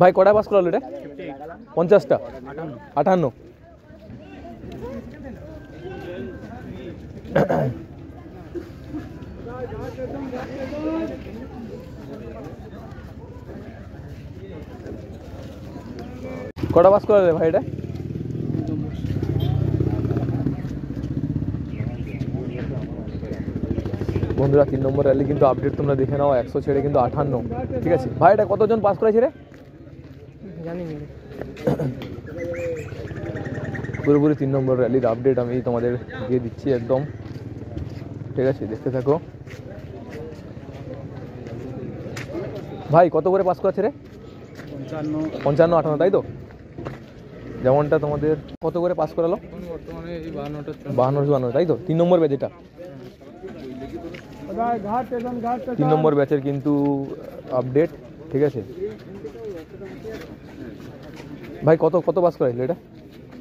ভাই কটা পাস করালো এটা? 50টা 58। কটা পাস করালে ভাই এটা? বন্ধুরা 3 নম্বর র্যালি কিন্তু আপডেট তোমরা দেখে নাও, 100 ছেড়ে কিন্তু 58। ঠিক আছে ভাই, এটা কতজন পাস করেছে রে? জানি না। পুরোপুরি 3 নম্বর র্যালির আপডেট আমি তোমাদের দিয়ে দিচ্ছি একদম। ঠিক আছে, দেখতে থাকো। ভাই কত করে পাস করেছে রে? 55 58, তাই তো? যেমনটা তোমাদের কত করে পাস করালো? বর্তমানে 52 তাই তো? 3 নম্বর ব্যাচ এটা। 3 নম্বর ব্যাচের কিন্তু আপডেট। ঠিক আছে ভাই, কত কত পাস করাইলো এটা?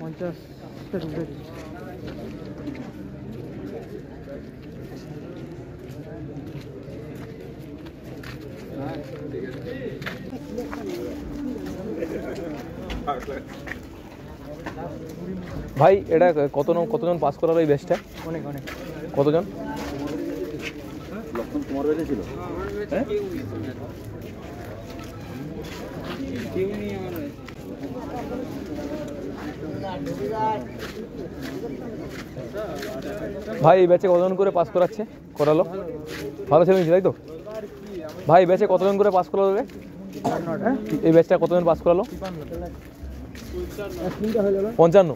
50। ভাই এটা কতজন পাস করালো এই ব্যাচটা? অনেক অনেক। কতজন? তোমার ব্যাচে ছিল? ভাই এই ব্যাচে কতজন করে পাস করালো? ভালো ছেলে তাই তো? ভাই ব্যাচে কতজন করে পাস করালো? এই ব্যাচটা কতজন পাস করালো? 55।